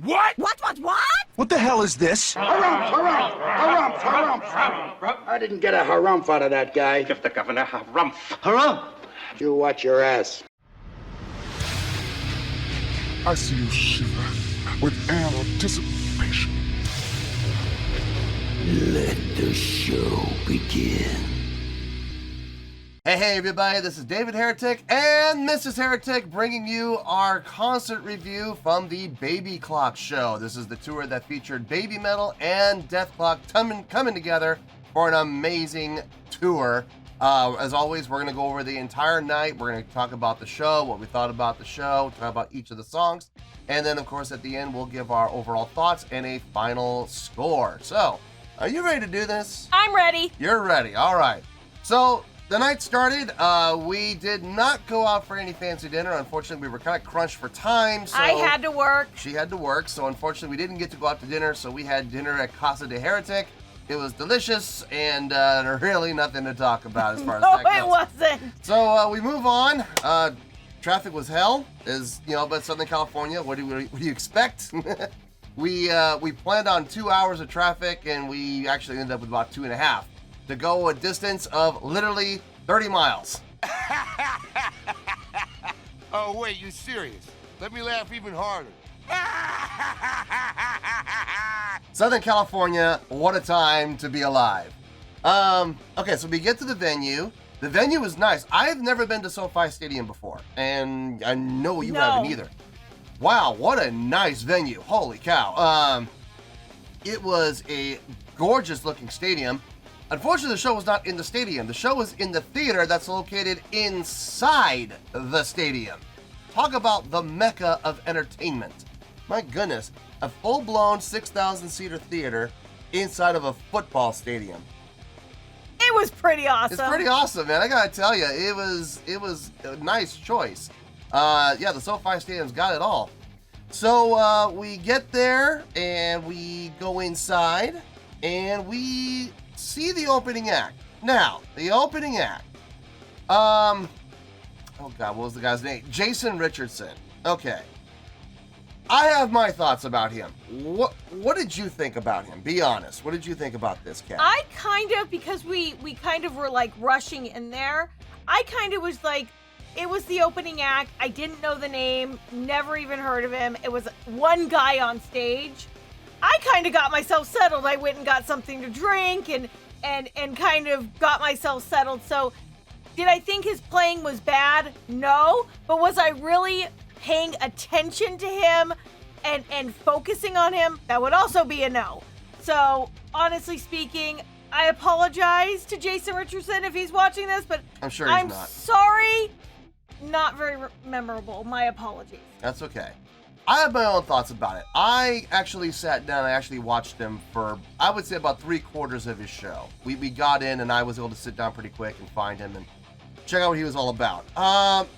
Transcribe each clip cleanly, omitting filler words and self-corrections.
What? What? What the hell is this? Harumph. I didn't get a harumph out of that guy. Give the governor harumph. Harumph! You watch your ass. I see you shiver with anticipation. Let the show begin. Hey everybody, this is David Heretic and Mrs. Heretic bringing you our concert review from the Babyklok show. This is the tour that featured Babymetal and Deathklok coming together for an amazing tour. As always, we're going to go over the entire night. We're going to talk about the show, what we thought about the show, talk about each of the songs, and then of course at the end we'll give our overall thoughts and a final score. So, are you ready to do this? I'm ready. You're ready, alright. So, the night started. We did not go out for any fancy dinner. Unfortunately, we were kind of crunched for time. So I had to work. She had to work, so unfortunately we didn't get to go out to dinner, so we had dinner at Casa de Heretic. It was delicious and really nothing to talk about as far as that goes. No, it wasn't. So we move on. Traffic was hell, but Southern California, what do you expect? We planned on 2 hours of traffic, and we actually ended up with about 2.5 to go a distance of literally 30 miles. Oh, wait, you serious? Let me laugh even harder. Southern California, what a time to be alive. Okay, so we get to the venue. The venue was nice. I've never been to SoFi Stadium before, and I know you haven't either. Wow, what a nice venue. Holy cow. It was a gorgeous looking stadium. Unfortunately, the show was not in the stadium. The show was in the theater that's located inside the stadium. Talk about the mecca of entertainment. My goodness, a full-blown 6,000-seater theater inside of a football stadium. It was pretty awesome. It's pretty awesome, man. I gotta tell you, it was a nice choice. The SoFi Stadium's got it all. So we get there and we go inside and we see the opening act. Now, the opening act. Oh God, what was the guy's name? Jason Richardson. Okay. I have my thoughts about him. What did you think about him? Be honest. What did you think about this cat? I kind of, because we kind of were like rushing in there, I kind of was like, it was the opening act. I didn't know the name, never even heard of him. It was one guy on stage. I kind of got myself settled. I went and got something to drink and kind of got myself settled. So did I think his playing was bad? No. But was I really paying attention to him and focusing on him? That would also be a no. So honestly speaking, I apologize to Jason Richardson if he's watching this, but I'm sure he's not. I'm sorry. Not very memorable. My apologies. That's okay. I have my own thoughts about it. I actually sat down and I actually watched him for, I would say, about 3/4 of his show. We got in and I was able to sit down pretty quick and find him and check out what he was all about.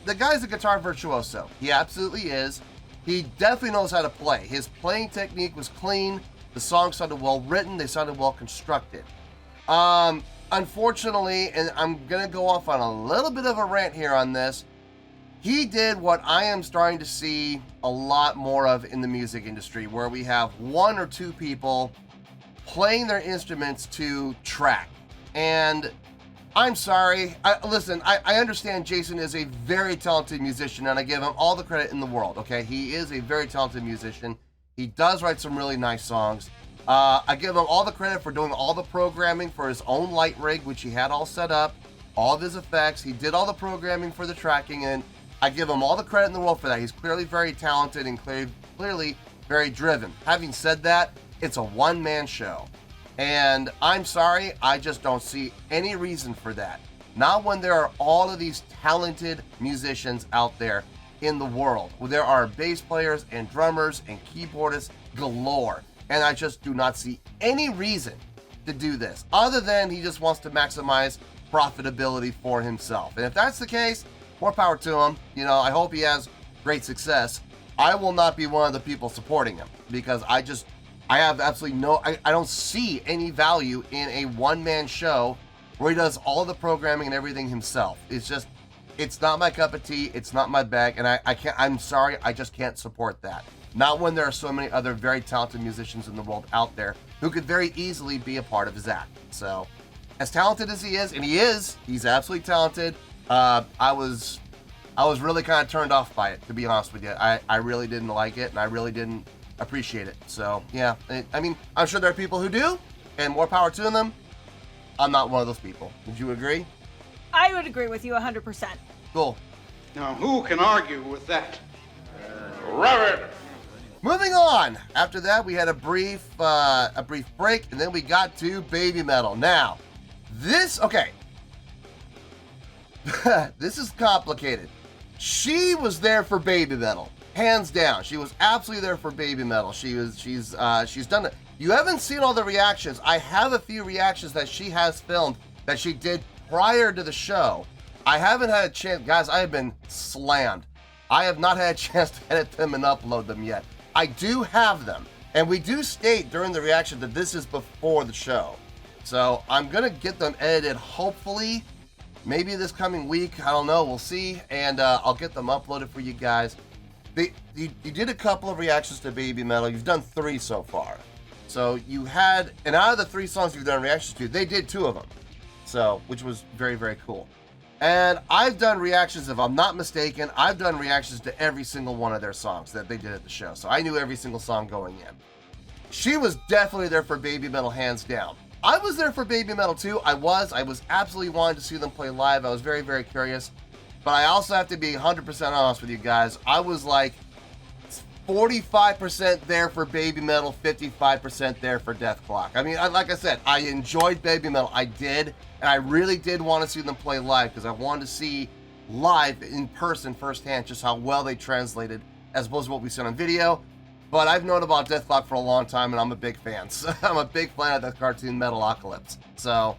The guy's a guitar virtuoso. He absolutely is. He definitely knows how to play. His playing technique was clean. The songs sounded well written. They sounded well constructed. Unfortunately, and I'm going to go off on a little bit of a rant here on this, he did what I am starting to see a lot more of in the music industry, where we have 1 or 2 people playing their instruments to track. And I'm sorry. I understand Jason is a very talented musician, and I give him all the credit in the world, okay? He is a very talented musician. He does write some really nice songs. I give him all the credit for doing all the programming for his own light rig, which he had all set up, all of his effects. He did all the programming for the tracking, and I give him all the credit in the world for that. He's clearly very talented and clearly very driven. Having said that, it's a one-man show. And I'm sorry, I just don't see any reason for that. Not when there are all of these talented musicians out there in the world. There are bass players and drummers and keyboardists galore. And I just do not see any reason to do this, other than he just wants to maximize profitability for himself. And if that's the case, more power to him. I hope he has great success. I will not be one of the people supporting him, because I have absolutely I don't see any value in a one-man show where he does all the programming and everything himself. It's not my cup of tea. It's not my bag, and I'm sorry, I just can't support that. Not when there are so many other very talented musicians in the world out there who could very easily be a part of his act. So, as talented as he is, and he's absolutely talented. I was really kind of turned off by it, to be honest with you. I really didn't like it, and I really didn't appreciate it. So, yeah, I mean, I'm sure there are people who do, and more power to them. I'm not one of those people. Would you agree? I would agree with you 100%. Cool. Now, who can argue with that? Robert! Moving on. After that, we had a brief break, and then we got to Babymetal. Now, this is complicated. She was there for Babymetal, hands down. She was absolutely there for Babymetal. She's done it. You haven't seen all the reactions. I have a few reactions that she has filmed that she did prior to the show. I haven't had a chance, guys. I have been slammed. I have not had a chance to edit them and upload them yet. I do have them, and we do state during the reaction that this is before the show. So I'm gonna get them edited, hopefully, maybe this coming week. I don't know, we'll see, and I'll get them uploaded for you guys. You did a couple of reactions to Babymetal. You've done 3 so far. So you had, and out of the 3 songs you've done reactions to, they did 2 of them. So, which was very, very cool. And I've done reactions, if I'm not mistaken, I've done reactions to every single one of their songs that they did at the show. So I knew every single song going in. She was definitely there for Babymetal, hands down. I was there for Babymetal too. I was absolutely wanting to see them play live. I was very, very curious. But I also have to be 100% honest with you guys. I was like 45% there for Babymetal, 55% there for Deathklok. I mean, like I said, I enjoyed Babymetal. I did. And I really did want to see them play live because I wanted to see live in person firsthand just how well they translated as opposed to what we said on video. But I've known about Deathklok for a long time, and I'm a big fan. So I'm a big fan of the cartoon Metalocalypse. So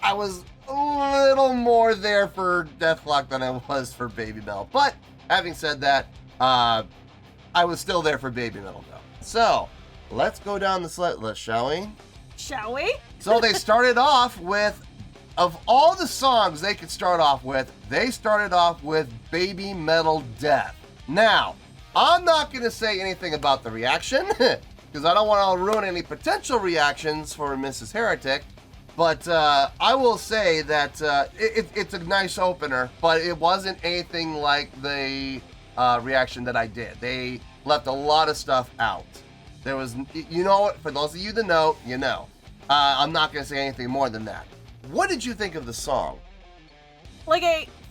I was a little more there for Deathklok than I was for Babymetal. But having said that, I was still there for Babymetal though. So let's go down the select list, shall we? Shall we? So they started off with, of all the songs they could start off with, they started off with Babymetal Death. Now, I'm not going to say anything about the reaction, because I don't want to ruin any potential reactions for Mrs. Heretic, but I will say that it's a nice opener, but it wasn't anything like the reaction that I did. They left a lot of stuff out. There was, you know what, for those of you that know, you know. I'm not going to say anything more than that. What did you think of the song?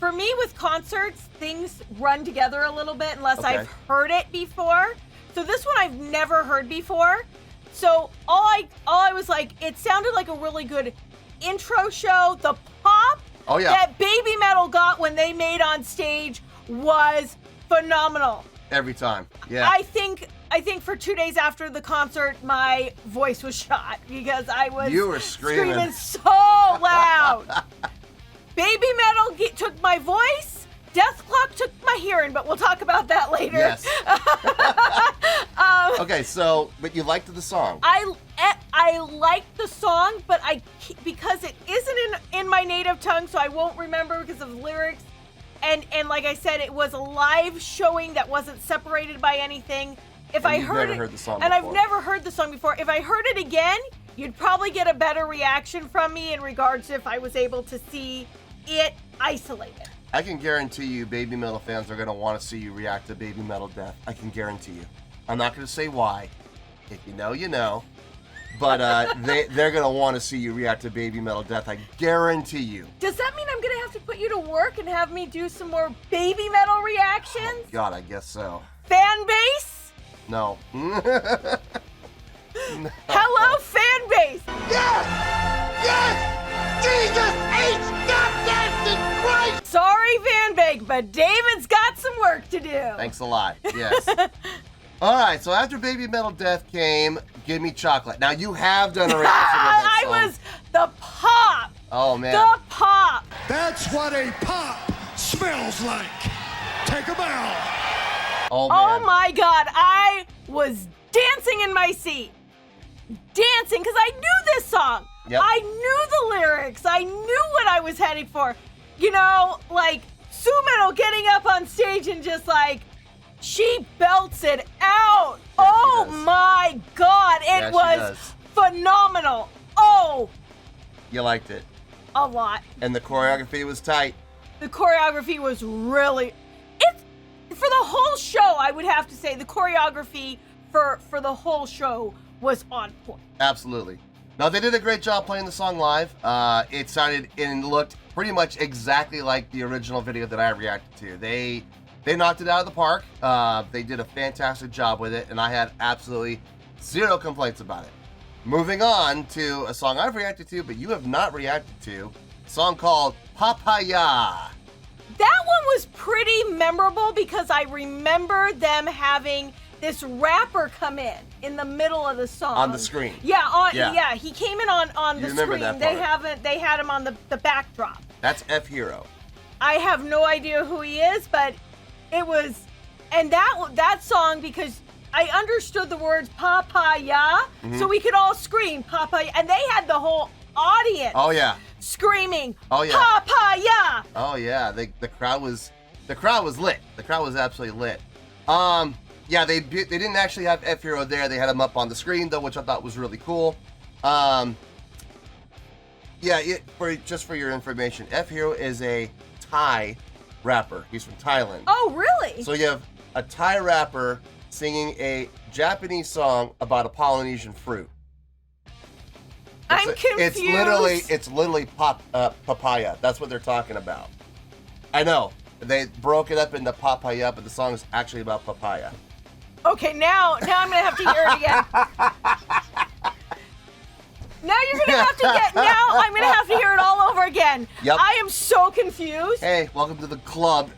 For me with concerts, things run together a little bit unless Okay. I've heard it before. So this one I've never heard before. So all I was like, it sounded like a really good intro show. The pop that Babymetal got when they made on stage was phenomenal. Every time, yeah. I think for 2 days after the concert, my voice was shot because I was You were screaming so loud. Babymetal took my voice. Deathklok took my hearing, but we'll talk about that later. Yes. Okay, so, but you liked the song. I liked the song, but because it isn't in my native tongue, so I won't remember because of lyrics. And like I said, it was a live showing that wasn't separated by anything. If I heard it, heard the song and before. I've never heard the song before. If I heard it again, you'd probably get a better reaction from me in regards to if I was able to see it isolated. I can guarantee you Babymetal fans are going to want to see you react to Babymetal Death. I can guarantee you. I'm not going to say why. If you know, you know. But they're going to want to see you react to Babymetal Death. I guarantee you. Does that mean I'm going to have to put you to work and have me do some more Babymetal reactions? Oh, God, I guess so. Fan base? No. No. Hello, fan base! Yes! Yes! Jesus H. Goddamn Christ! Sorry, fan base, but David's got some work to do. Thanks a lot. Yes. All right, so after Babymetal Death came, Give Me Chocolate. Now, you have done a reaction to that song. I was the pop. Oh, man. The pop. That's what a pop smells like. Take a bow. Oh, man. Oh my God, I was dancing in my seat. Dancing, because I knew this song. Yep. I knew the lyrics. I knew what I was heading for. You know, like, Sumetal getting up on stage and just like, She belts it out. Oh my God. It was phenomenal. Oh. You liked it. A lot. And the choreography was tight. The choreography was really, for the whole show, I would have to say the choreography for the whole show was on point. Absolutely. Now, they did a great job playing the song live. It sounded and looked pretty much exactly like the original video that I reacted to. They knocked it out of the park. They did a fantastic job with it, and I had absolutely zero complaints about it. Moving on to a song I've reacted to, but you have not reacted to, a song called Papaya. That one was pretty memorable because I remember them having this rapper come in the middle of the song. On the screen. Yeah, he came in on the screen. That part. They had him on the backdrop. That's F-Hero. I have no idea who he is, but it was, and that song, because I understood the words papaya, so we could all scream papaya, and they had the whole audience. Oh yeah. Screaming. Oh yeah. Papaya. Oh yeah. The crowd was lit. The crowd was absolutely lit. Yeah, they didn't actually have F-Hero there. They had him up on the screen though, which I thought was really cool. Yeah, just for your information, F-Hero is a Thai rapper. He's from Thailand. Oh, really? So you have a Thai rapper singing a Japanese song about a Polynesian fruit. I'm confused. It's literally papaya. That's what they're talking about. I know. They broke it up into papaya, but the song is actually about papaya. Okay, now I'm gonna have to hear it again. Now I'm gonna have to hear it all over again. Yep. I am so confused. Hey, welcome to the club.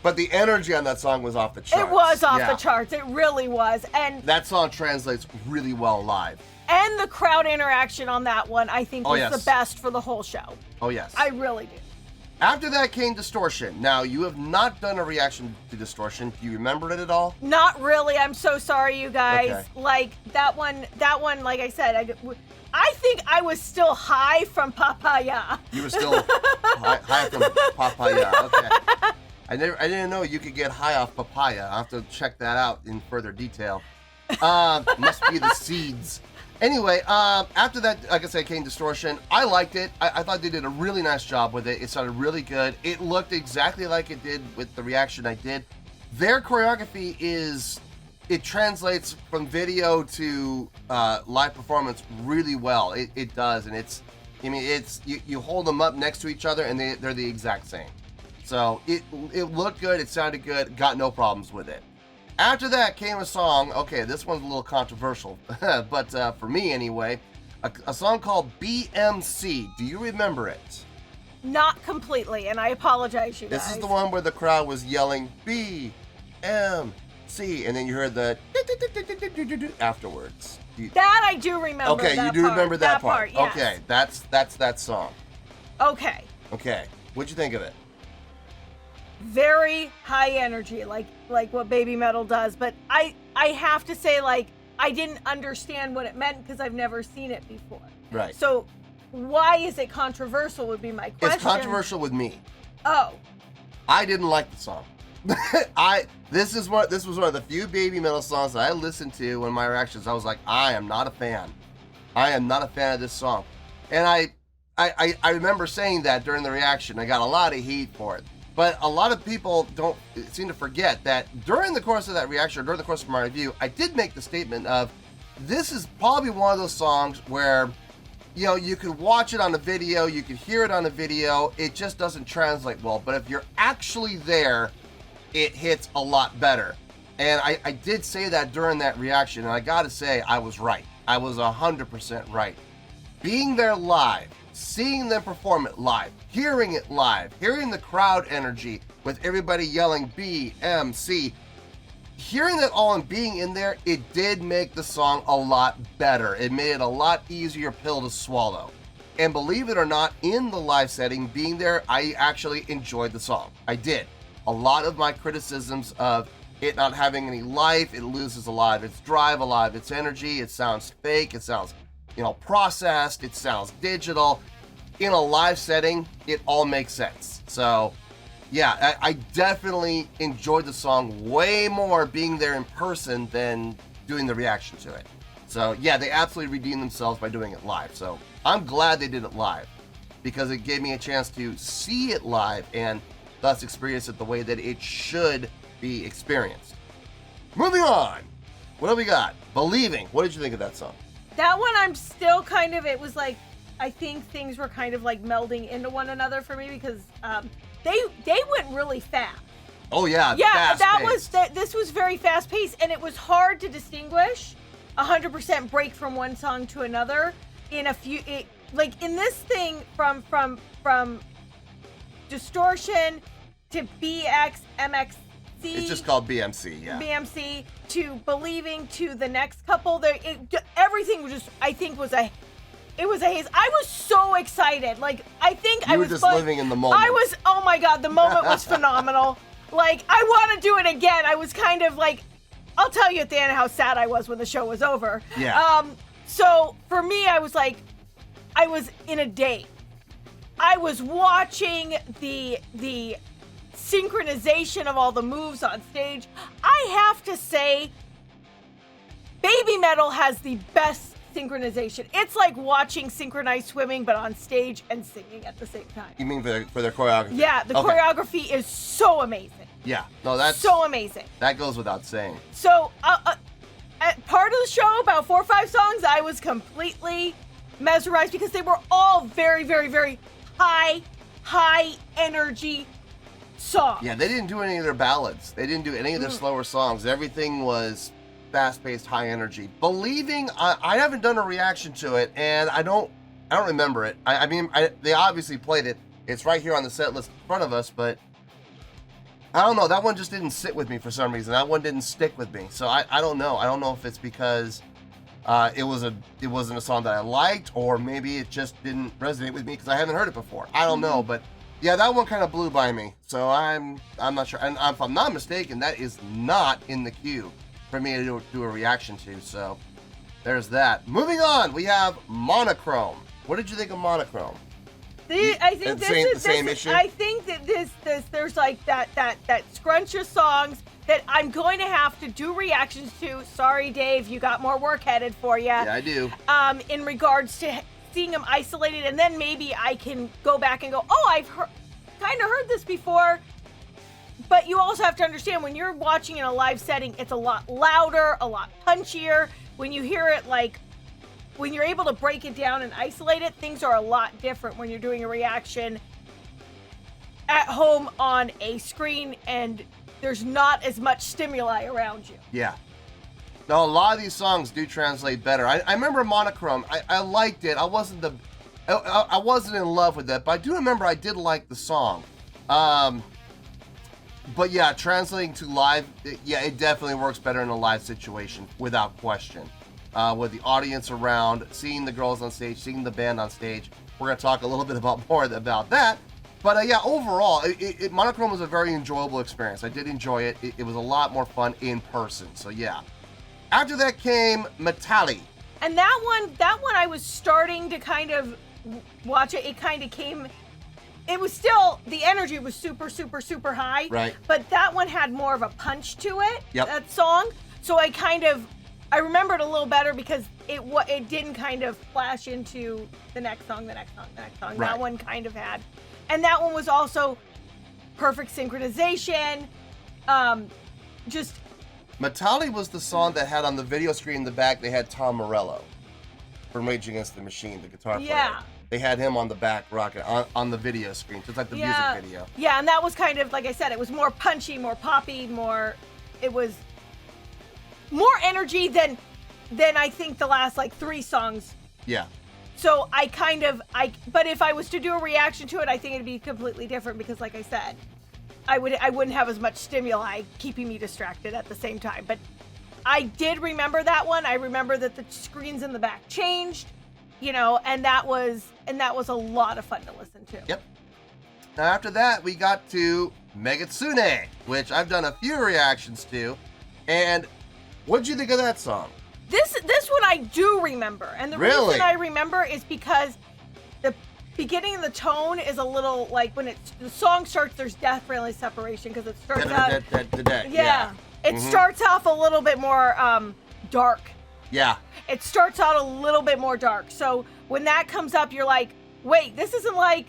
But the energy on that song was off the charts. It was off the charts. It really was. And that song translates really well live. And the crowd interaction on that one, I think, was the best for the whole show. Oh, yes. I really do. After that came Distortion. Now, you have not done a reaction to Distortion. Do you remember it at all? Not really. I'm so sorry, you guys. Okay. Like, that one, like I said, I think I was still high from papaya. You were still high from papaya. Okay. I didn't know you could get high off papaya. I'll have to check that out in further detail. Must be the seeds. Anyway, after that, like I said, came Distortion. I liked it. I thought they did a really nice job with it. It sounded really good. It looked exactly like it did with the reaction I did. Their choreography it translates from video to live performance really well. It does, and you hold them up next to each other, and they're the exact same. So it looked good. It sounded good. Got no problems with it. After that came a song, okay, this one's a little controversial, but for me anyway, a song called BMC. Do you remember it? Not completely, and I apologize, you guys. This is the one where the crowd was yelling BMC, and then you heard the afterwards. That I do remember. Okay, you do remember that part. Yes. Okay, that's that song. Okay. Okay, what'd you think of it? Very high energy, like what Babymetal does, but I have to say, like, I didn't understand what it meant because I've never seen it before. Right. So why is it controversial would be my question. It's controversial with me. Oh. I didn't like the song. This was one of the few Babymetal songs that I listened to in my reactions. I was like, I am not a fan. I am not a fan of this song. And I remember saying that during the reaction. I got a lot of heat for it. But a lot of people don't seem to forget that during the course of that reaction, or during the course of my review, I did make the statement of, this is probably one of those songs where, you know, you could watch it on a video, you could hear it on a video, it just doesn't translate well. But if you're actually there, it hits a lot better. And I did say that during that reaction, and I gotta say, I was right. I was 100% right. Being there live, seeing them perform it live, hearing it live, hearing the crowd energy with everybody yelling BMC, hearing that all and being in there, it did make the song a lot better. It made it a lot easier pill to swallow. And believe it or not, in the live setting, being there, I actually enjoyed the song. I did. A lot of my criticisms of it not having any life, it loses a lot of its drive, a lot of its energy, it sounds fake, it sounds, processed, it sounds digital. In a live setting, it all makes sense. So yeah, I definitely enjoyed the song way more being there in person than doing the reaction to it. So yeah, they absolutely redeemed themselves by doing it live. So I'm glad they did it live because it gave me a chance to see it live and thus experience it the way that it should be experienced. Moving on. What do we got? Believing. What did you think of that song? That one, I'm still kind of, it was like, I think things were kind of like melding into one another for me because they went really fast. Oh yeah, Yeah, fast-paced. this was very fast paced, and it was hard to distinguish 100% break from one song to another in a few. Like in this thing from Distortion to BXMXC. It's just called BMC, yeah. BMC to Believing to the next couple. Everything was just, I think, it was a haze. I was so excited. Like, I think You I were was just living in the moment. Oh my God, the moment was phenomenal. Like, I want to do it again. I was kind of like, I'll tell you at the end how sad I was when the show was over. Yeah. So for me, I was like, I was in a date. I was watching the synchronization of all the moves on stage. I have to say, Babymetal has the best synchronization. It's like watching synchronized swimming, but on stage and singing at the same time. You mean for their choreography? Yeah, the choreography is so amazing. Yeah, no, that's so amazing. That goes without saying. So, at part of the show, about 4 or 5 songs, I was completely mesmerized because they were all very, very, very high energy songs. Yeah, they didn't do any of their ballads. They didn't do any of their slower songs. Everything was fast-paced, high energy. Believing, I haven't done a reaction to it, and I don't remember it. I mean, they obviously played it. It's right here on the set list in front of us, but I don't know. That one just didn't sit with me for some reason. That one didn't stick with me. So I don't know. I don't know if it's because it wasn't a song that I liked, or maybe it just didn't resonate with me because I haven't heard it before. I don't know, but yeah, that one kind of blew by me. So I'm not sure. And if I'm not mistaken, that is not in the queue for me to do a reaction to. So there's that. Moving on, we have Monochrome. What did you think of Monochrome? I think the same issue. I think that there's like that scrunch songs that I'm going to have to do reactions to. Sorry, Dave, you got more work headed for you. Yeah, I do. In regards to seeing them isolated, and then maybe I can go back and go, oh, I've kind of heard this before. But you also have to understand, when you're watching in a live setting, it's a lot louder, a lot punchier. When you hear it, like, when you're able to break it down and isolate it, things are a lot different when you're doing a reaction at home on a screen and there's not as much stimuli around you. Yeah. No, a lot of these songs do translate better. I remember Monochrome. I liked it. I wasn't in love with it, but I do remember I did like the song. But yeah, translating to live, it definitely works better in a live situation, without question. With the audience around, seeing the girls on stage, seeing the band on stage. We're going to talk a little bit more about that. But yeah, overall, Monochrome was a very enjoyable experience. I did enjoy it. It was a lot more fun in person. So yeah. After that came Metalli. And that one I was starting to kind of watch it. It kind of came, it was still, the energy was super, super, super high. Right. But that one had more of a punch to it, Yep. that song. So I remember it a little better because it didn't kind of flash into the next song. Right. That one kind of had. And that one was also perfect synchronization. Just Metalli was the song that had on the video screen in the back, they had Tom Morello from Rage Against the Machine, the guitar player. Yeah. They had him on the back rocking on the video screen, just like the music video. Yeah, and that was kind of, like I said, it was more punchy, more poppy, it was more energy than I think the last like 3 songs. Yeah. So but if I was to do a reaction to it, I think it'd be completely different because, like I said, I wouldn't have as much stimuli keeping me distracted at the same time. But I did remember that one. I remember that the screens in the back changed, and that was a lot of fun to listen to. Yep. Now after that, we got to Megitsune, which I've done a few reactions to. And what'd you think of that song? This one I do remember, and the Really? reason I remember is because beginning of the tone is a little like when the song starts, there's definitely separation because it starts out. Yeah. It starts off a little bit more dark. Yeah. It starts out a little bit more dark. So when that comes up, you're like, wait, this isn't like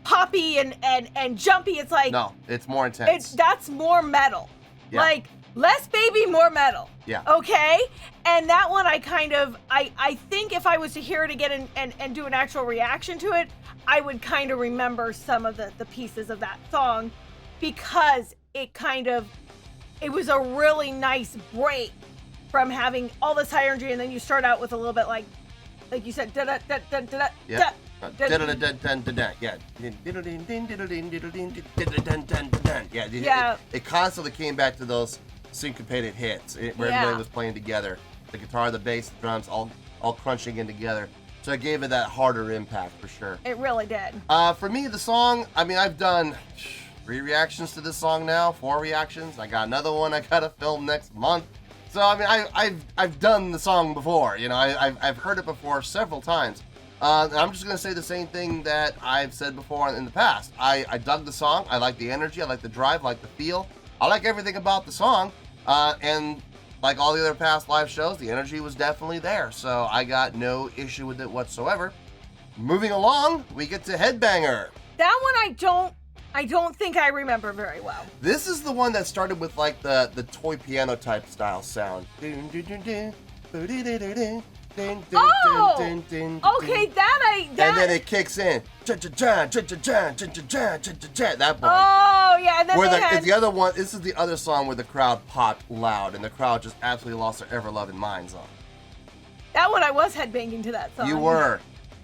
poppy and jumpy. It's like no, it's more intense. That's more metal. Yeah. Like less baby, more metal. Yeah. Okay. And that one, I think if I was to hear it again and do an actual reaction to it, I would kind of remember some of the pieces of that song because it was a really nice break from having all this high energy, and then you start out with a little bit like you said, da da da da da da. Yeah. Yeah. It constantly came back to those syncopated hits where everybody was playing together. The guitar, the bass, the drums, all crunching in together. So it gave it that harder impact for sure. It really did. For me, the song, I mean, I've done 3 reactions to this song now, 4 reactions. I got another one I gotta film next month. So I mean, I've done the song before. You know, I've heard it before several times. And I'm just gonna say the same thing that I've said before in the past. I dug the song. I like the energy. I like the drive. I like the feel. I like everything about the song. And like all the other past live shows, the energy was definitely there. So I got no issue with it whatsoever. Moving along, we get to Headbanger. That one I don't think I remember very well. This is the one that started with like the toy piano type style sound. Oh! Okay, and then it kicks in. That one. Oh, yeah. And then Where the other one, this is the other song where the crowd popped loud and the crowd just absolutely lost their ever-loving minds on. That one I was headbanging to that song. You were.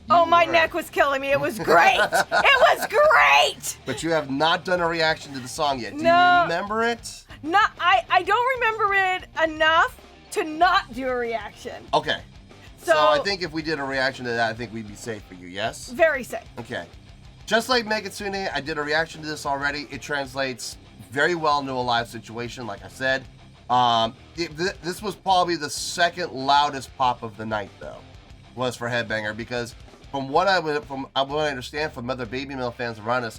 My neck was killing me. It was great. It was great. But you have not done a reaction to the song yet. Do you remember it? No, I don't remember it enough to not do a reaction. Okay. So I think if we did a reaction to that, I think we'd be safe for you, yes? Very safe. Okay. Just like Megitsune, I did a reaction to this already. It translates very well into a live situation, like I said. This was probably the second loudest pop of the night, though, was for Headbanger, because from what I understand from other Babymetal fans around us,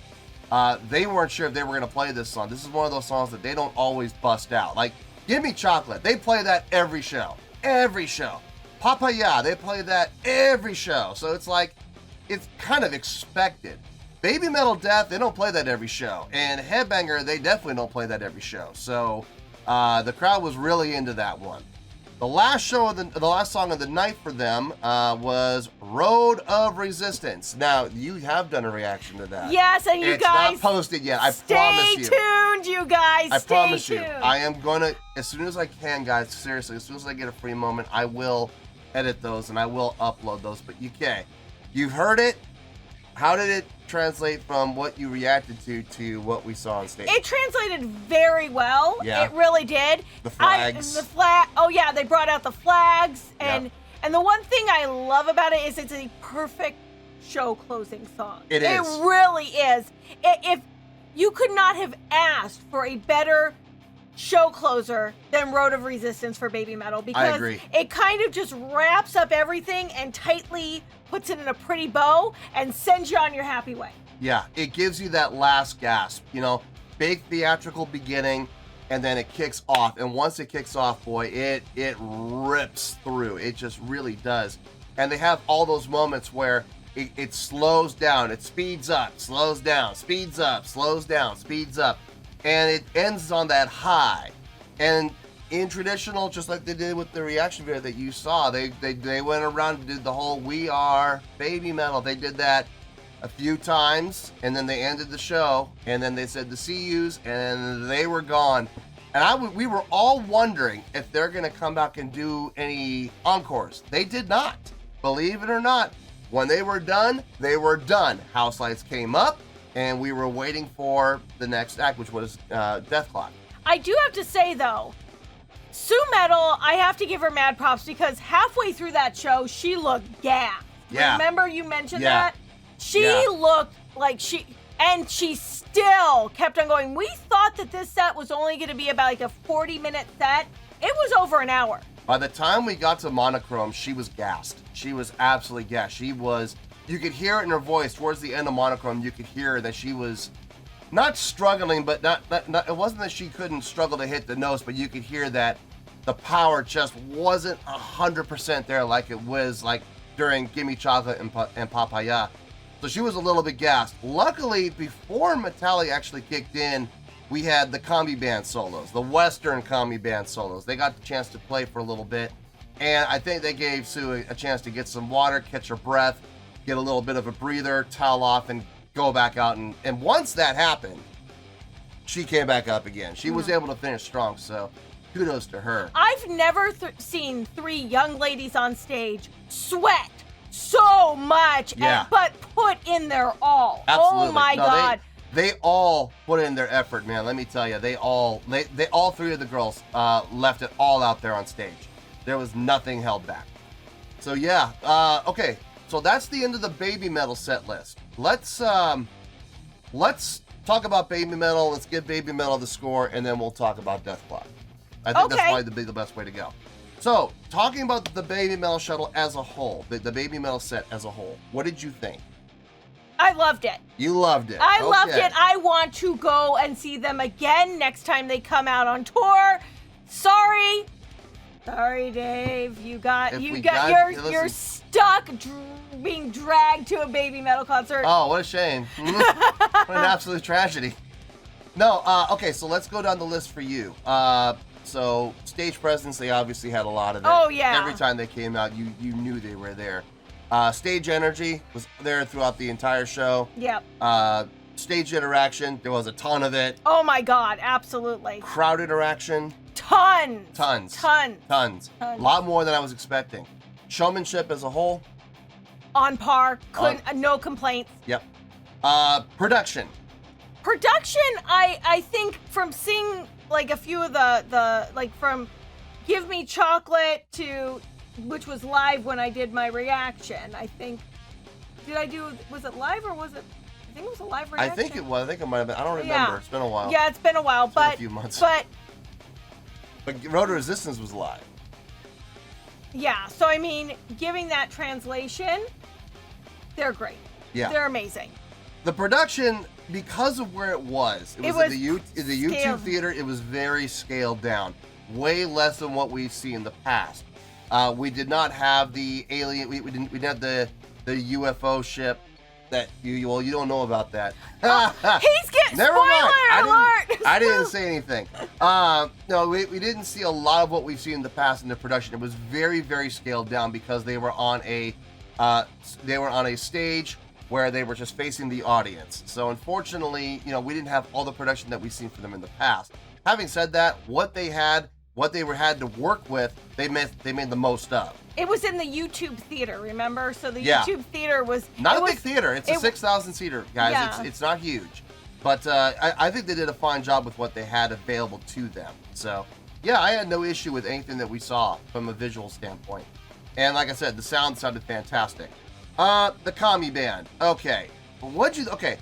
they weren't sure if they were going to play this song. This is one of those songs that they don't always bust out. Like, Give Me Chocolate, they play that every show. Every show. Papaya, they play that every show. So it's like, it's kind of expected. Babymetal Death, they don't play that every show. And Headbanger, they definitely don't play that every show. So the crowd was really into that one. The last song of the night for them was Road of Resistance. Now, you have done a reaction to that. Yes, and you guys... It's not posted yet, I promise you. Stay tuned, you guys. I promise tuned. you. I am going to, as soon as I can, guys, seriously, as soon as I get a free moment, I will edit those and I will upload those. But okay, you've heard it. How did it translate from what you reacted to what we saw on stage? It translated very well. Yeah. It really did. The flags. Oh yeah, they brought out the flags, and the one thing I love about it is it's a perfect show closing song. It is. It really is. If you could not have asked for a better show closer than Road of Resistance for Babymetal, because I agree. It kind of just wraps up everything and tightly puts it in a pretty bow and sends you on your happy way. Yeah, it gives you that last gasp, you know, big theatrical beginning, and then it kicks off. And once it kicks off, boy, it rips through. It just really does. And they have all those moments where it slows down, it speeds up, slows down, speeds up, slows down, speeds up. And it ends on that high. And in traditional, just like they did with the reaction video that you saw, they went around and did the whole "We Are Babymetal." They did that a few times, and then they ended the show, and then they said the "See Yous," and they were gone. And we were all wondering if they're gonna come back and do any encores. They did not. Believe it or not, when they were done, they were done. House lights came up, and we were waiting for the next act, which was Deathklok. I do have to say though, Sue Metal, I have to give her mad props because halfway through that show, she looked gassed. Yeah. Remember you mentioned that? She looked like she still kept on going. We thought that this set was only going to be about like a 40-minute set. It was over an hour. By the time we got to Monochrome, she was gassed. She was absolutely gassed. She was you could hear it in her voice towards the end of Monochrome. You could hear that she was not struggling, but not it wasn't that she couldn't struggle to hit the notes, but you could hear that the power just wasn't 100% there like it was like during Gimme Chocolate and Papaya. So she was a little bit gassed. Luckily, before Metallica actually kicked in, we had the combi band solos, the Western combi band solos. They got the chance to play for a little bit, and I think they gave Sue a chance to get some water, catch her breath, get a little bit of a breather, towel off, and go back out. And once that happened, she came back up again. She was able to finish strong, so kudos to her. I've never seen 3 young ladies on stage sweat so much, but put in their all. Absolutely. Oh my God. They all put in their effort, man. Let me tell you, they all 3 of the girls left it all out there on stage. There was nothing held back. So yeah, okay. So that's the end of the Babymetal set list. Let's talk about Babymetal. Let's give Babymetal the score, and then we'll talk about Deathklok. I think that's probably the best way to go. So, talking about the Babymetal shuttle as a whole, the Babymetal set as a whole, what did you think? I loved it. You loved it. I loved it. I want to go and see them again next time they come out on tour. Sorry, Dave. You're stuck being dragged to a Babymetal concert. Oh, what a shame. What an absolute tragedy. No, okay, so let's go down the list for you. So stage presence, they obviously had a lot of it. Oh, yeah. Every time they came out, you knew they were there. Stage energy was there throughout the entire show. Yep. Stage interaction, there was a ton of it. Oh my God, absolutely. Crowd interaction. Tons. A lot more than I was expecting. Showmanship as a whole. On par. No complaints. Yep. Production. I think from seeing like a few of the like from Give Me Chocolate to, which was live when I did my reaction. I think, was it live or was it, I think it was a live reaction. I think it was. I think it might have been. I don't remember. Yeah. It's been a while. Yeah, it's been a while, Been a few months. But Road to Resistance was live. Yeah, so I mean, giving that translation, they're great. Yeah. They're amazing. The production, because of where it was in the YouTube theater, it was very scaled down. Way less than what we've seen in the past. We did not have the alien, we didn't have the UFO ship that you don't know about that. He's getting Never spoiler mind. alert! I didn't say anything. No, we didn't see a lot of what we've seen in the past in the production. It was very, very scaled down because they were on a stage where they were just facing the audience. So unfortunately, we didn't have all the production that we've seen from them in the past. Having said that, what they had to work with, they made the most of. It was in the YouTube theater, remember? So the YouTube theater was not a big theater. It's a 6,000 seater, guys. Yeah. It's not huge, but I think they did a fine job with what they had available to them. So yeah, I had no issue with anything that we saw from a visual standpoint. And like I said, the sound sounded fantastic. The commie band. Okay, okay.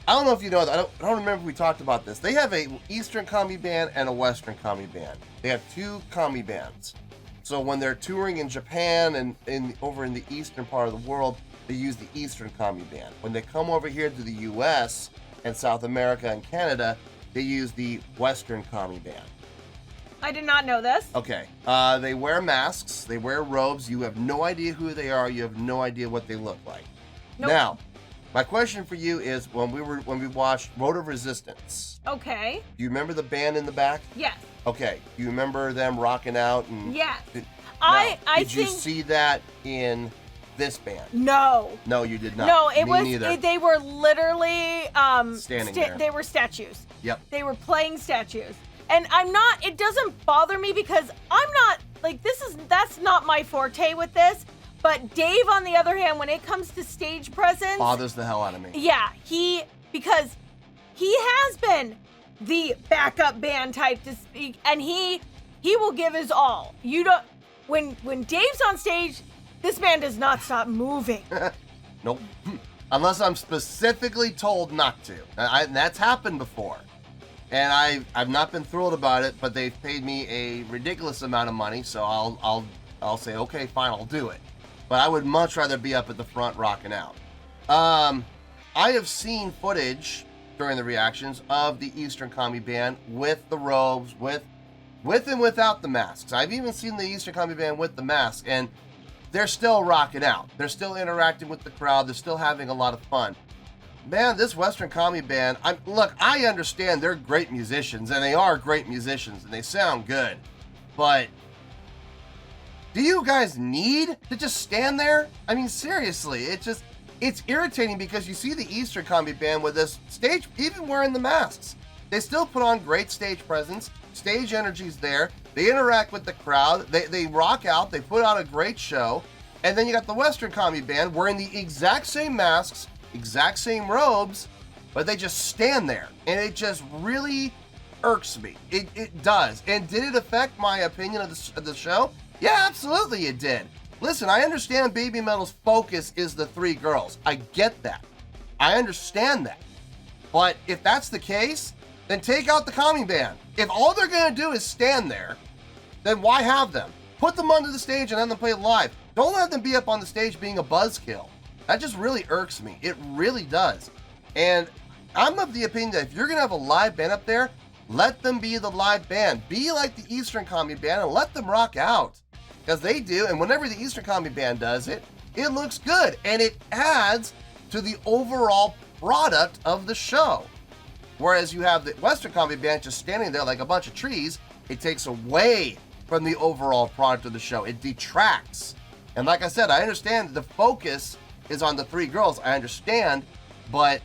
I don't know if you know that. I don't remember if we talked about this. They have a Eastern commie band and a Western commie band. They have 2 commie bands. So when they're touring in Japan and over in the eastern part of the world, they use the Eastern commie band. When they come over here to the U.S. and South America and Canada, they use the Western commie band. I did not know this. Okay. They wear masks. They wear robes. You have no idea who they are. You have no idea what they look like. Nope. Now, my question for you is, when we watched Road of Resistance. Okay. Do you remember the band in the back? Yes. Okay. Do you remember them rocking out? And Yes. Did you see that in this band? No. No, you did not. No, they were literally standing there. They were statues. Yep. They were playing statues. And it doesn't bother me because I'm not like that's not my forte with this. But Dave, on the other hand, when it comes to stage presence, bothers the hell out of me. Yeah, because he has been the backup band type to speak, and he will give his all. You don't when Dave's on stage, this man does not stop moving. Nope. Unless I'm specifically told not to. And that's happened before. And I've not been thrilled about it, but they've paid me a ridiculous amount of money, so I'll say, okay, fine, I'll do it. but I would much rather be up at the front rocking out. I have seen footage during the reactions of the Eastern Commie Band with the robes, with and without the masks. I've even seen the Eastern Commie Band with the mask, and they're still rocking out. They're still interacting with the crowd. They're still having a lot of fun. Man, this Western Commie Band, look, I understand they're great musicians, and they are great musicians, and they sound good. But do you guys need to just stand there? I mean, seriously, it's irritating because you see the Eastern Commie Band with this stage, even wearing the masks. They still put on great stage presence. Stage energy's there. They interact with the crowd. They rock out. They put out a great show. And then you got the Western Commie Band wearing the exact same masks, exact same robes, but they just stand there. And it just really irks me. It does. And did it affect my opinion of the show? Yeah, absolutely it did. Listen, I understand Babymetal's focus is the three girls. I get that. I understand that. But if that's the case, then take out the Commie Band. If all they're going to do is stand there, then why have them? Put them onto the stage and let them play live. Don't let them be up on the stage being a buzzkill. That just really irks me. It really does. And I'm of the opinion that if you're going to have a live band up there, let them be the live band. Be like the Eastern Commie Band and let them rock out. Because they do, and whenever the Eastern Commie Band does it, it looks good. And it adds to the overall product of the show. Whereas you have the Western Commie Band just standing there like a bunch of trees, it takes away from the overall product of the show. It detracts. And like I said, I understand the focus is on the three girls. I understand, but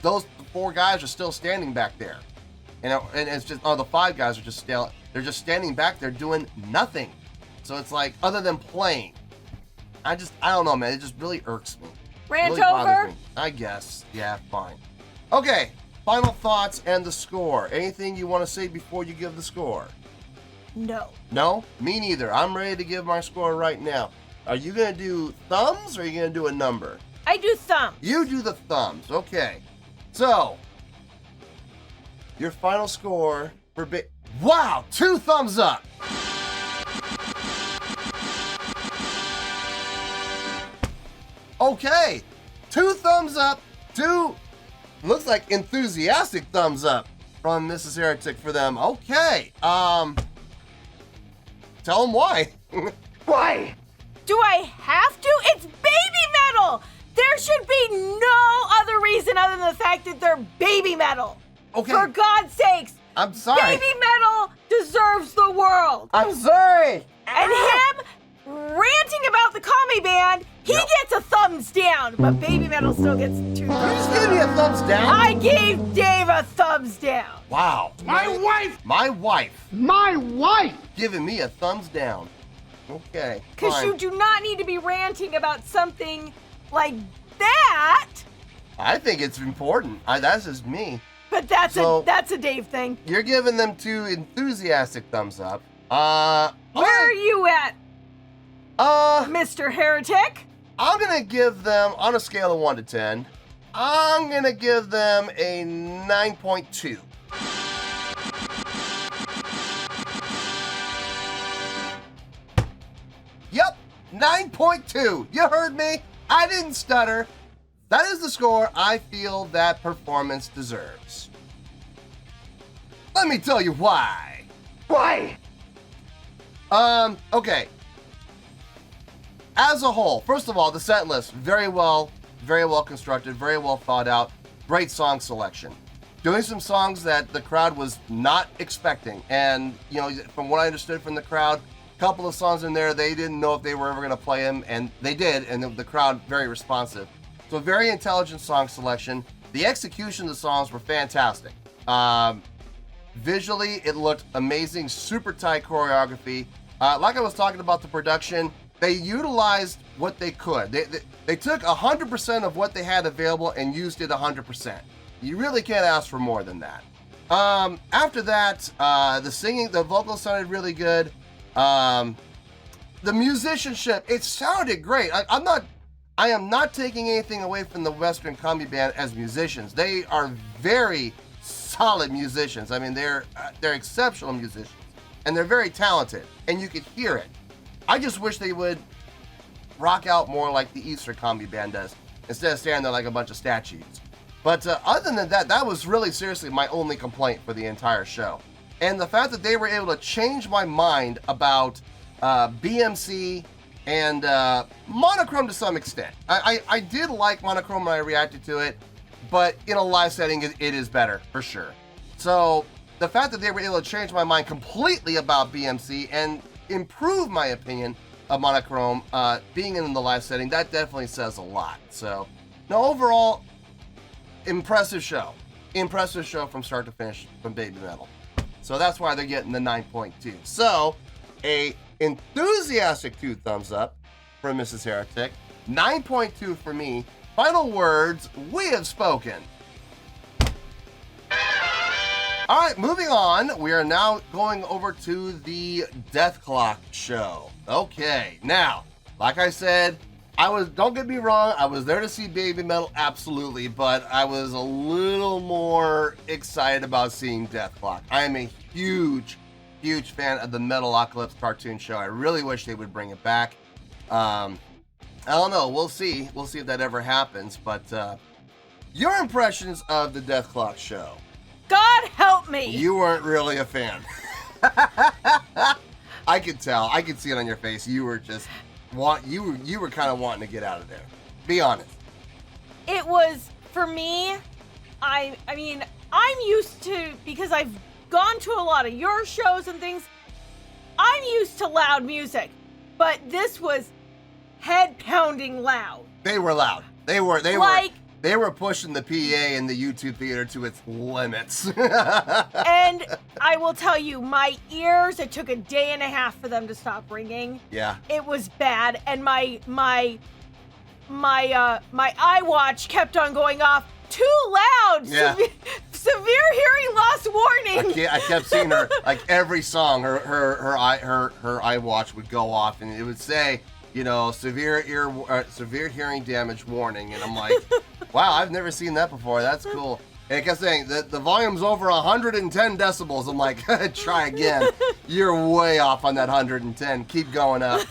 those four guys are still standing back there. And it's just, the five guys are just still, they're just standing back there doing nothing. So it's like, other than playing. I don't know, man. It just really irks me. Rant really over? Me. I guess. Yeah, fine. Okay, final thoughts and the score. Anything you want to say before you give the score? No. No? Me neither. I'm ready to give my score right now. Are you going to do thumbs or are you going to do a number? I do thumbs. You do the thumbs. Okay. So, your final score for Wow! 2 thumbs up! Okay, 2 thumbs up, 2, looks like enthusiastic thumbs up from Mrs. Heretic for them. Okay, tell them why. Why? Do I have to? It's Babymetal! There should be no other reason other than the fact that they're Babymetal. Okay. For God's sakes, I'm sorry. Babymetal deserves the world. I'm sorry. And him ranting about the Commie Band, he gets a thumbs down, but Babymetal still gets 2 You thumbs just down. gave me a thumbs down? I gave Dave a thumbs down. Wow. My wife! My wife My wife! giving me a thumbs down. Okay, Because fine. you do not need to be ranting about something like that. I think it's important. That's just me. But that's a Dave thing. You're giving them 2 enthusiastic thumbs up. Where are you at, Mr. Heretic? I'm gonna give them, on a scale of 1 to 10, I'm gonna give them a 9.2. Yep, 9.2. You heard me. I didn't stutter. That is the score I feel that performance deserves. Let me tell you why. Why? Okay. As a whole, first of all, the set list, very well constructed, very well thought out, great song selection. Doing some songs that the crowd was not expecting. And, you know, from what I understood from the crowd, a couple of songs in there, they didn't know if they were ever going to play them, and they did, and the crowd, very responsive. So very intelligent song selection. The execution of the songs were fantastic. Visually, it looked amazing, super tight choreography. Like I was talking about the production, they utilized what they could. They took 100% of what they had available and used it 100%. You really can't ask for more than that. After that, the singing, the vocals sounded really good. The musicianship, it sounded great. I am not taking anything away from the Western Commie Band as musicians. They are very solid musicians. I mean, they're exceptional musicians, and they're very talented, and you could hear it. I just wish they would rock out more like the Easter Combi Band does, instead of standing there like a bunch of statues. But other than that, that was really seriously my only complaint for the entire show. And the fact that they were able to change my mind about BMC and Monochrome to some extent. I did like Monochrome when I reacted to it, but in a live setting, it is better, for sure. So the fact that they were able to change my mind completely about BMC and improve my opinion of Monochrome being in the live setting, that definitely says a lot. So, no, overall, impressive show. Impressive show from start to finish from Babymetal. So that's why they're getting the 9.2. So, a enthusiastic 2 thumbs up for Mrs. Heretic. 9.2 for me. Final words, we have spoken. All right, moving on. We are now going over to the Deathklok show. Okay, now, like I said, don't get me wrong, I was there to see Babymetal, absolutely, but I was a little more excited about seeing Deathklok. I am a huge fan of the Metalocalypse cartoon show. I really wish they would bring it back. I don't know, we'll see. We'll see if that ever happens, but your impressions of the Deathklok show. God help me! You weren't really a fan. I could tell. I could see it on your face. You were just you were kind of wanting to get out of there. Be honest. It was, for me, I mean, I'm used to, because I've gone to a lot of your shows and things, I'm used to loud music, but this was head-pounding loud. They were loud. They were pushing the PA in the YouTube theater to its limits. And I will tell you, my ears, it took a day and a half for them to stop ringing. Yeah. It was bad, and my iWatch kept on going off. Too loud. Yeah. Severe hearing loss warning. I kept seeing her, like every song, her iWatch would go off, and it would say, you know, severe hearing damage warning, and I'm like, wow, I've never seen that before. That's cool. And it kept saying that the volume's over 110 decibels. I'm like, try again. You're way off on that 110. Keep going up.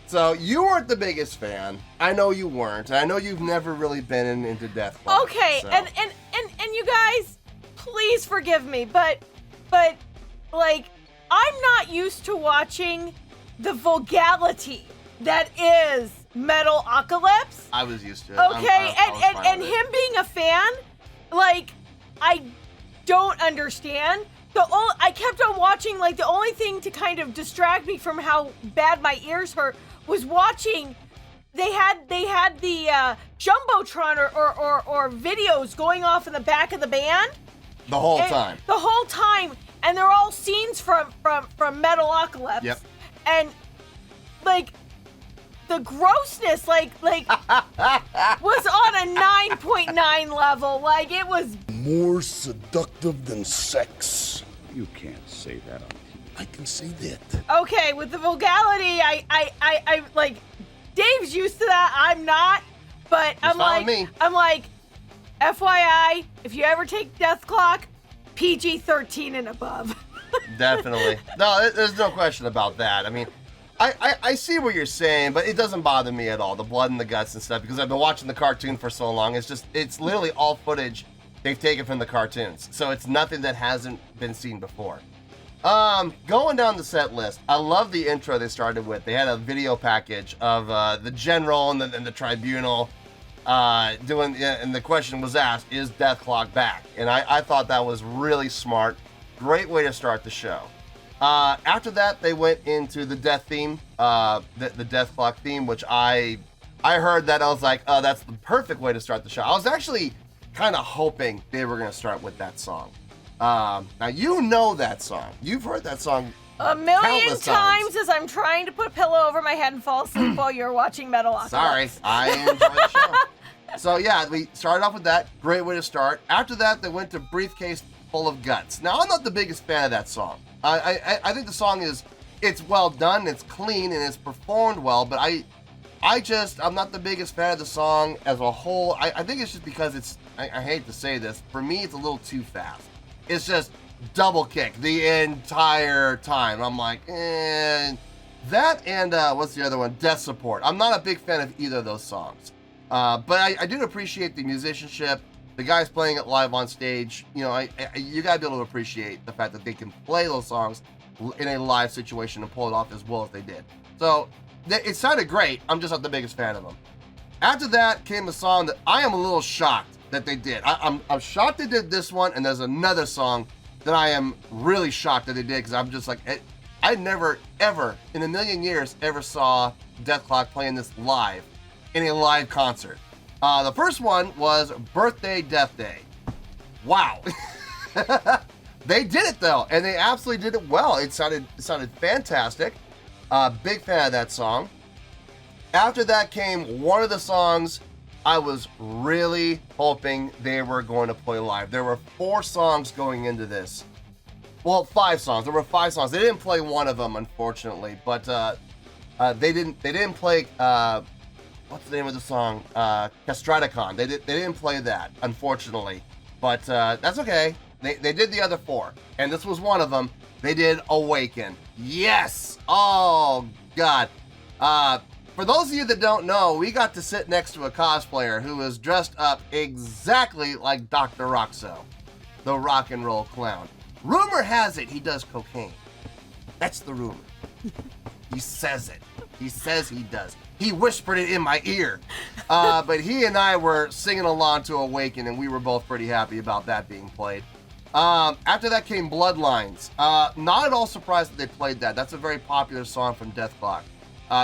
So you weren't the biggest fan. I know you weren't. I know you've never really been into Deathklok. Okay, so. and you guys, please forgive me, but like, I'm not used to watching the vulgarity that is Metalocalypse. I was used to it. Okay, and him being a fan, like, I don't understand. I kept on watching, like, the only thing to kind of distract me from how bad my ears hurt was watching. They had the Jumbotron or videos going off in the back of the band. The whole time. The whole time. And they're all scenes from Metalocalypse. Yep. And, like, the grossness, like was on a 9.9 level. Like, it was More seductive than sex. You can't say that on TV. I can say that. okay with the vulgarity. I like, Dave's used to that. I'm not, but I'm like, FYI, if you ever take Deathklok, PG-13 and above. Definitely. No, there's no question about that. I mean, I see what you're saying, but it doesn't bother me at all, the blood and the guts and stuff, because I've been watching the cartoon for so long. It's literally all footage they've taken from the cartoons. So it's nothing that hasn't been seen before. Going down the set list, I love the intro they started with. They had a video package of the general and the tribunal doing, and the question was asked, is Deathklok back? And I thought that was really smart. Great way to start the show. After that, they went into the death theme, the Deathklok theme, which I heard that. I was like, oh, that's the perfect way to start the show. I was actually kind of hoping they were going to start with that song. Now, you know that song. You've heard that song a million countless times as I'm trying to put a pillow over my head and fall asleep while you're watching Metalocalypse. Sorry, I enjoyed the show. So yeah, we started off with that. Great way to start. After that, they went to Briefcase Full of Guts. Now, I'm not the biggest fan of that song. I think the song it's well done, it's clean, and it's performed well, but I'm not the biggest fan of the song as a whole. I think it's just because I hate to say this, for me, it's a little too fast. It's just double kick the entire time. I'm like, That and what's the other one? Death Support. I'm not a big fan of either of those songs. But I do appreciate the musicianship. The guys playing it live on stage. You know, you gotta be able to appreciate the fact that they can play those songs in a live situation and pull it off as well as they did. So it sounded great. I'm just not the biggest fan of them. After that came a song that I am a little shocked that they did. I'm shocked they did this one, and there's another song that I am really shocked that they did, because I'm just like, I never, ever, in a million years, ever saw Deathklok playing this live in a live concert. The first one was Birthday Death Day. Wow. They did it though, and they absolutely did it well. It sounded fantastic. Big fan of that song. After that came one of the songs I was really hoping they were going to play live. There were 4 songs going into this. Well, 5 songs. There were 5 songs. They didn't play one of them, unfortunately, but they didn't play what's the name of the song? Castraticon. They didn't play that, unfortunately, but that's okay. They did the other 4, and this was one of them. They did Awaken. Yes! Oh, God. For those of you that don't know, we got to sit next to a cosplayer who was dressed up exactly like Dr. Roxo, the rock and roll clown. Rumor has it he does cocaine. That's the rumor. He says it. He says he does. He whispered it in my ear. But he and I were singing along to Awaken, and we were both pretty happy about that being played. After that came Bloodlines. Not at all surprised that they played that. That's a very popular song from Deathklok.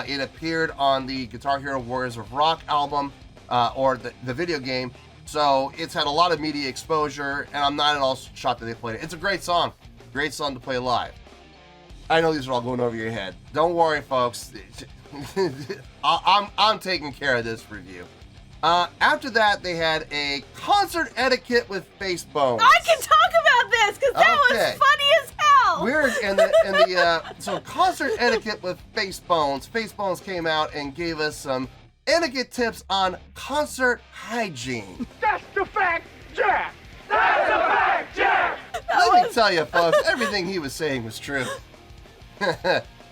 It appeared on the Guitar Hero Warriors of Rock album, or the video game. So it's had a lot of media exposure, and I'm not at all shocked that they played it. It's a great song to play live. I know these are all going over your head. Don't worry, folks. I'm taking care of this review. After that, they had a concert etiquette with face bones. I can talk about this because that was funny as hell. We're in the so concert etiquette with face bones. Face bones came out and gave us some etiquette tips on concert hygiene. That's the fact, Jack! That's the fact, Jack! Let me tell you, folks, everything he was saying was true.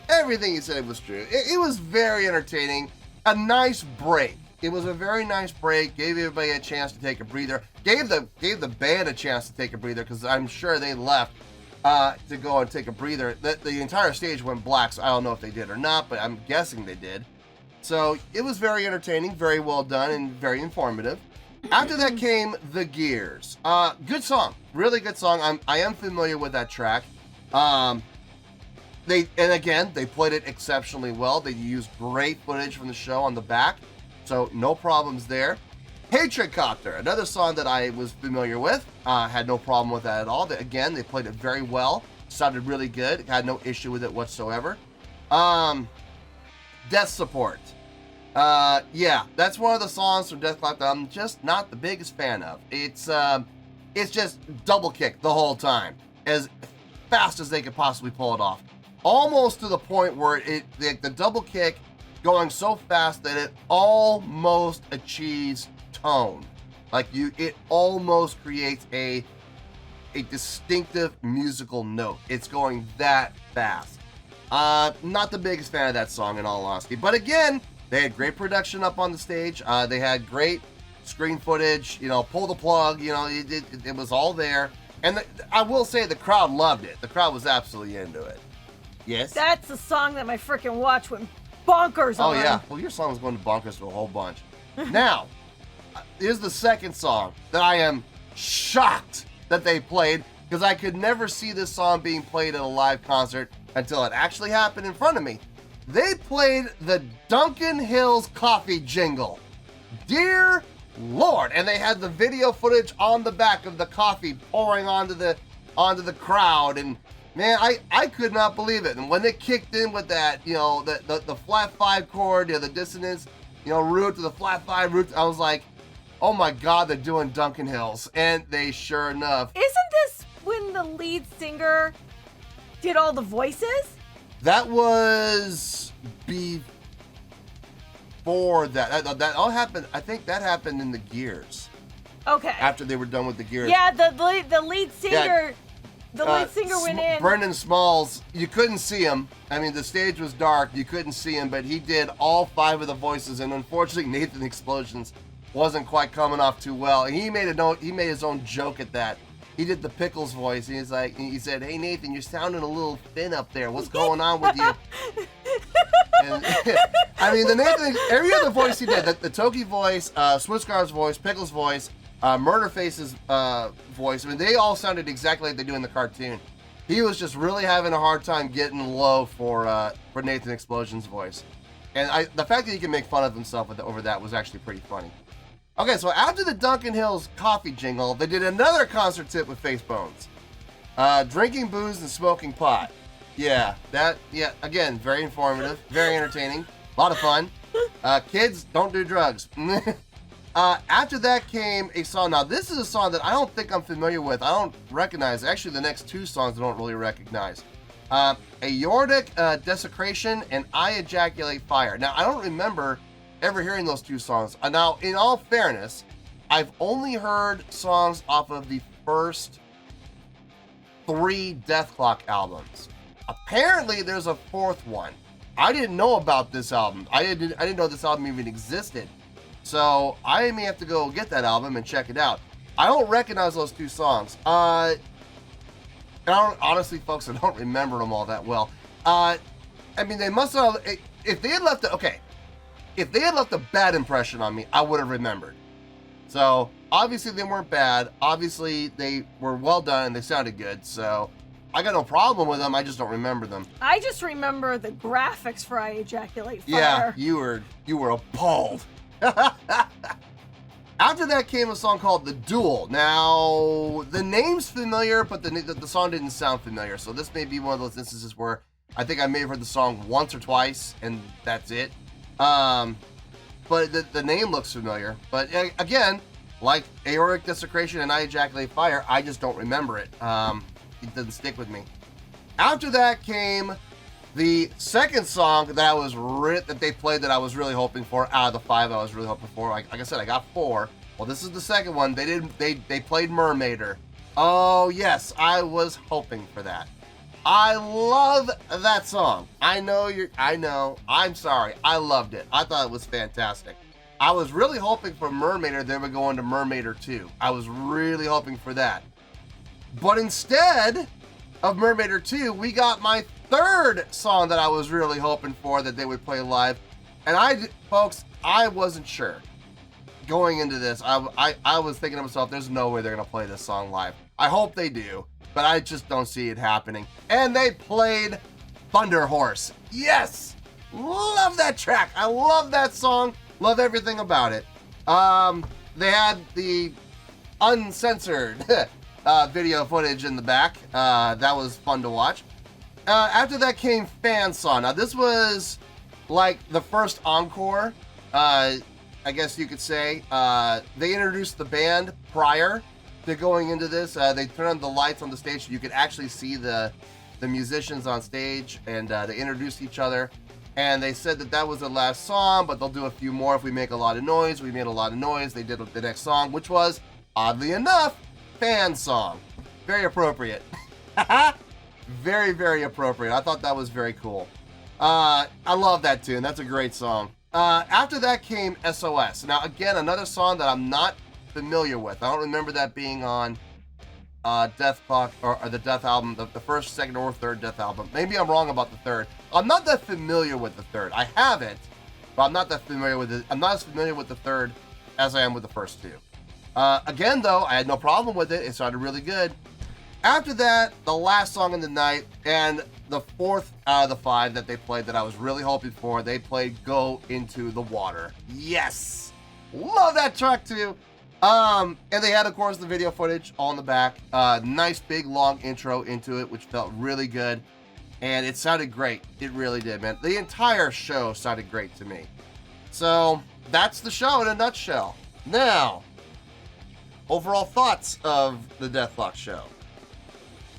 Everything he said was true. It was very entertaining. A nice break. It was a very nice break. Gave everybody a chance to take a breather. Gave the band a chance to take a breather, because I'm sure they left to go and take a breather. The entire stage went black, so I don't know if they did or not, but I'm guessing they did. So it was very entertaining, very well done, and very informative. After that came The Gears. Good song. Really good song. I am familiar with that track. They played it exceptionally well. They used great footage from the show on the back, so no problems there. Heretic, another song that I was familiar with. Had no problem with that at all. They played it very well. Sounded really good. Had no issue with it whatsoever. Death Support. That's one of the songs from Deathklok that I'm just not the biggest fan of. It's just double kick the whole time, as fast as they could possibly pull it off. Almost to the point where the double kick going so fast that it almost achieves tone. It almost creates a distinctive musical note. It's going that fast. Not the biggest fan of that song, in all honesty. But again, they had great production up on the stage. They had great screen footage. Pull the plug. It was all there. And I will say the crowd loved it. The crowd was absolutely into it. Yes? That's a song that my freaking watch went bonkers on. Oh, yeah. Well, your song was going bonkers to a whole bunch. Now, here's the second song that I am shocked that they played, because I could never see this song being played at a live concert until it actually happened in front of me. They played the Duncan Hills coffee jingle. Dear Lord. And they had the video footage on the back of the coffee pouring onto the crowd, and man, I could not believe it. And when they kicked in with that, the flat 5 chord, the dissonance, root to the flat 5 root, I was like, oh my God, they're doing Duncan Hills. And they sure enough. Isn't this when the lead singer did all the voices? That was before that. That all happened, I think that happened in the Gears. Okay. After they were done with the Gears. Yeah, the lead singer The lead singer went in. Brendan Smalls, you couldn't see him. I mean, the stage was dark. You couldn't see him, but he did all 5 of the voices, and unfortunately, Nathan Explosions wasn't quite coming off too well. And he made his own joke at that. He did the Pickles voice. He said, "Hey Nathan, you're sounding a little thin up there. What's going on with you?" And, I mean, every other voice he did, the Toki voice, Switzgar's voice, Pickles' voice, Murderface's voice. I mean, they all sounded exactly like they do in the cartoon. He was just really having a hard time getting low for Nathan Explosion's voice. And the fact that he can make fun of himself over that was actually pretty funny. Okay, so after the Duncan Hills coffee jingle, they did another concert tip with Face Bones. Drinking booze and smoking pot. Yeah, again, very informative, very entertaining, a lot of fun. Kids, don't do drugs. After that came a song. Now, this is a song that I don't think I'm familiar with. I don't recognize. Actually, the next 2 songs I don't really recognize. Heretic, Desecration, and I Ejaculate Fire. Now, I don't remember ever hearing those 2 songs. Now, in all fairness, I've only heard songs off of the first 3 Deathklok albums. Apparently, there's a 4th one. I didn't know about this album. I didn't know this album even existed. So I may have to go get that album and check it out. I don't recognize those 2 songs. Honestly, folks, I don't remember them all that well. I mean, they must have. If they had left a bad impression on me, I would have remembered. So obviously they weren't bad. Obviously they were well done and they sounded good. So I got no problem with them. I just don't remember them. I just remember the graphics for I Ejaculate Fire. Yeah, you were appalled. After that came a song called The Duel. Now, the name's familiar, but the song didn't sound familiar. So this may be one of those instances where I think I may have heard the song once or twice, and that's it. But the name looks familiar. But again, like Heretic, Desecration, and I Ejaculate Fire, I just don't remember it. It doesn't stick with me. After that came the second song that they played that I was really hoping for out of the 5 I was really hoping for. Like I said, I got 4. Well, this is the second one. They played Mermaider. Oh yes, I was hoping for that. I love that song. I know. I'm sorry. I loved it. I thought it was fantastic. I was really hoping for Mermaider, they would go into Mermaider 2. I was really hoping for that. But instead of Mermaider 2, we got my 3rd song that I was really hoping for that they would play live. And folks, I wasn't sure. Going into this, I was thinking to myself, there's no way they're going to play this song live. I hope they do, but I just don't see it happening. And they played Thunder Horse. Yes! Love that track. I love that song. Love everything about it. They had the uncensored video footage in the back. That was fun to watch. After that came Fan Song. Now this was like the first encore, I guess you could say. They introduced the band prior to going into this. They turned on the lights on the stage so you could actually see the musicians on stage, and they introduced each other. And they said that was the last song, but they'll do a few more if we make a lot of noise. We made a lot of noise. They did the next song, which was, oddly enough, Fan Song. Very appropriate. Very, very appropriate. I thought that was very cool. I love that tune. That's a great song. After that came SOS. Now, again, another song that I'm not familiar with. I don't remember that being on Deathklok or the Death album, the first, second, or third Death album. Maybe I'm wrong about the third. I'm not that familiar with the third. I have it, but I'm not that familiar with it. I'm not as familiar with the third as I am with the first 2. Again, though, I had no problem with it. It sounded really good. After that, the last song of the night, and the 4th out of the 5 that they played that I was really hoping for, they played Go Into the Water. Yes! Love that track, too. And they had, of course, the video footage on the back. Nice, big, long intro into it, which felt really good. And it sounded great. It really did, man. The entire show sounded great to me. So, that's the show in a nutshell. Now, overall thoughts of the Deathklok show.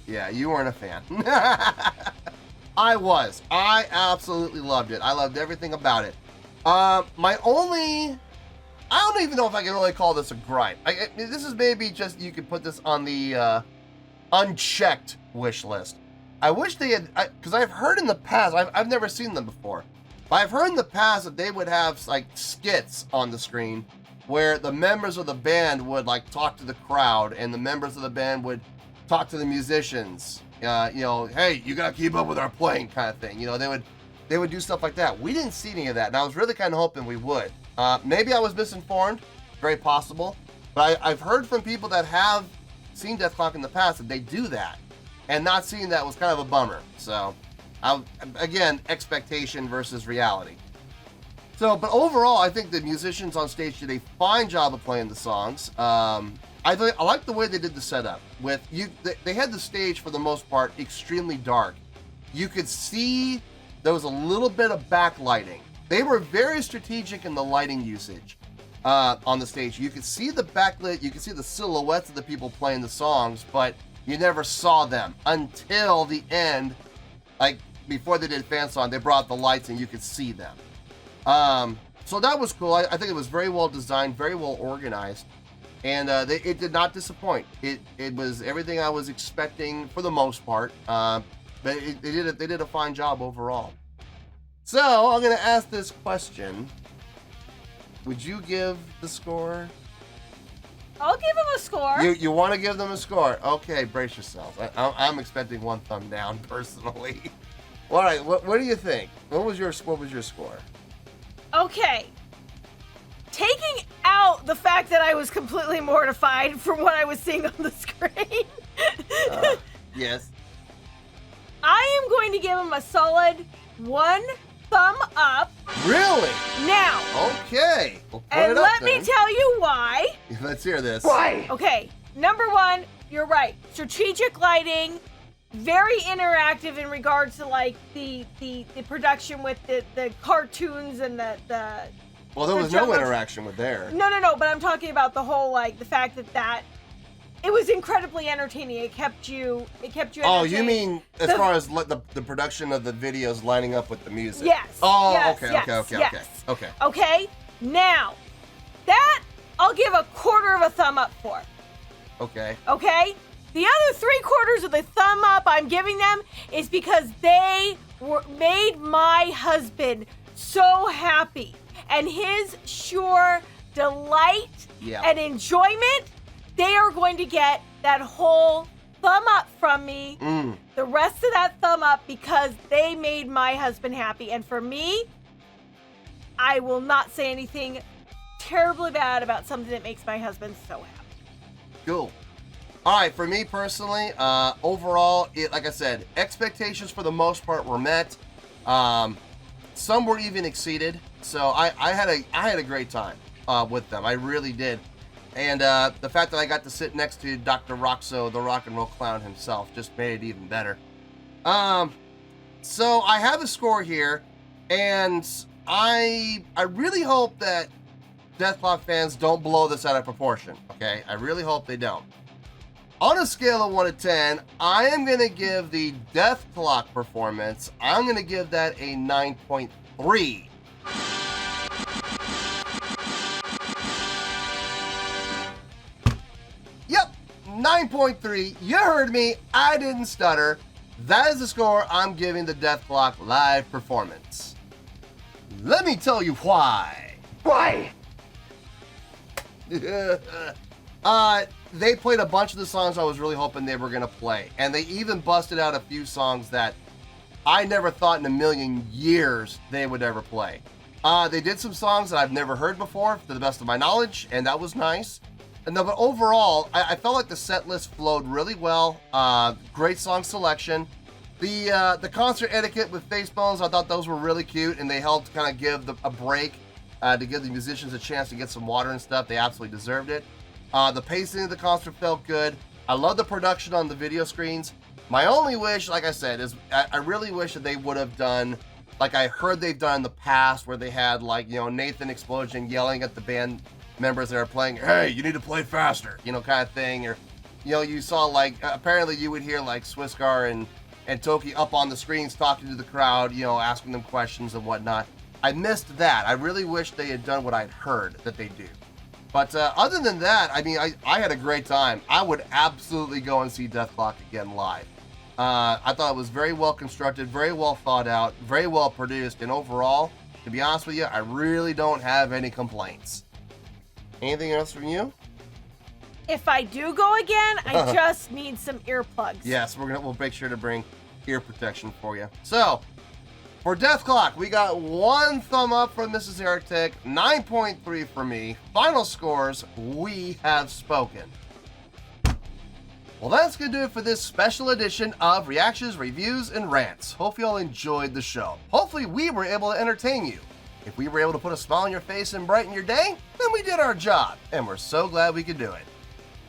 Yeah, you weren't a fan. I was. I absolutely loved it. I loved everything about it. I don't even know if I can really call this a gripe. This is maybe just, you could put this on the unchecked wish list. I wish they had, because I've heard in the past, I've never seen them before, but I've heard in the past that they would have like skits on the screen where the members of the band would like talk to the crowd, and the members of the band would talk to the musicians. Hey, you gotta keep up with our playing, kind of thing. They would do stuff like that. We didn't see any of that, and I was really kind of hoping we would. Maybe I was misinformed, very possible, but I've heard from people that have seen Deathklok in the past that they do that, and not seeing that was kind of a bummer. So, again, expectation versus reality. So, but overall, I think the musicians on stage did a fine job of playing the songs. I like the way they did the setup. They had the stage, for the most part, extremely dark. You could see there was a little bit of backlighting. They were very strategic in the lighting usage on the stage. You could see the backlit, you could see the silhouettes of the people playing the songs, but you never saw them until the end. Like, before they did fan song, they brought the lights and you could see them. So that was cool. I think it was very well designed, very well organized. And it did not disappoint. It was everything I was expecting for the most part. But they did a fine job overall. So I'm gonna ask this question: would you give the score? I'll give him a score. You want to give them a score? Okay, brace yourself. I'm expecting one thumb down personally. All right, what do you think? What was your score? Okay. Taking out the fact that I was completely mortified from what I was seeing on the screen. Yes. I am going to give him a solid 1 thumb up. Really? Now. Okay. We'll put and it up let then. me tell you why. Let's hear this. Why? Okay. Number 1, you're right. Strategic lighting, very interactive in regards to like the production with the cartoons and the Well, there was no interaction with there. No, but I'm talking about the whole, like, the fact that it was incredibly entertaining. It kept you entertained. Oh, you mean as far as the production of the videos lining up with the music? Yes. Oh, yes, okay, yes, okay. yes. Okay. Okay, now, that I'll give a 1/4 of a thumb up for. Okay. Okay? The other 3/4 of the thumb up I'm giving them is because they made my husband so happy. And his sure delight and enjoyment, they are going to get that whole thumb up from me. The rest of that thumb up because they made my husband happy. And for me, I will not say anything terribly bad about something that makes my husband so happy. Cool. All right, for me personally, overall, like I said, expectations for the most part were met. Some were even exceeded. So I had a great time with them. I really did. And the fact that I got to sit next to Dr. Roxo, the rock and roll clown himself, just made it even better. So I have a score here, and I really hope that Deathklok fans don't blow this out of proportion, okay? I really hope they don't. On a scale of 1 to 10, I am going to give the Deathklok performance, I'm going to give that a 9.3. Yep, 9.3. You heard me. I didn't stutter. That is the score I'm giving the Deathklok live performance. Let me tell you why. Why? They played a bunch of the songs I was really hoping they were going to play. And they even busted out a few songs that I never thought in a million years they would ever play. They did some songs that I've never heard before, to the best of my knowledge, and that was nice. But overall, I felt like the set list flowed really well. Great song selection. The concert etiquette with face bones, I thought those were really cute, and they helped kind of give a break to give the musicians a chance to get some water and stuff. They absolutely deserved it. The pacing of the concert felt good. I love the production on the video screens. My only wish, like I said, is I really wish that they would have done, like I heard they've done in the past, where they had, like, Nathan Explosion yelling at the band members that are playing, hey, you need to play faster, kind of thing. Or, you saw, like, apparently you would hear, like, Swiskar and Toki up on the screens talking to the crowd, asking them questions and whatnot. I missed that. I really wish they had done what I'd heard that they do. But other than that, I mean, I had a great time. I would absolutely go and see Deathklok again live. I thought it was very well constructed, very well thought out, very well produced, and overall, to be honest with you, I really don't have any complaints. Anything else from you? If I do go again, I just need some earplugs. Yes, we'll make sure to bring ear protection for you. So, for Deathklok, we got 1 thumb up from Mrs. Heretic, 9.3 for me. Final scores, we have spoken. Well, that's going to do it for this special edition of Reactions, Reviews, and Rants. Hope you all enjoyed the show. Hopefully, we were able to entertain you. If we were able to put a smile on your face and brighten your day, then we did our job, and we're so glad we could do it.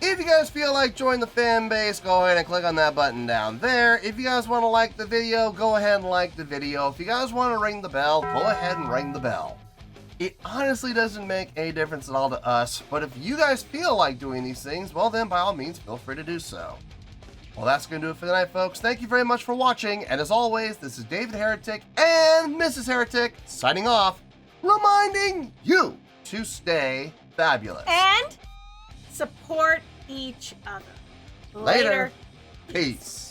If you guys feel like joining the fan base, go ahead and click on that button down there. If you guys want to like the video, go ahead and like the video. If you guys want to ring the bell, go ahead and ring the bell. It honestly doesn't make any difference at all to us, but if you guys feel like doing these things, well then by all means, feel free to do so. Well, that's going to do it for tonight, folks. Thank you very much for watching, and as always, this is David Heretic and Mrs. Heretic signing off, reminding you to stay fabulous. And support each other. Later. Peace.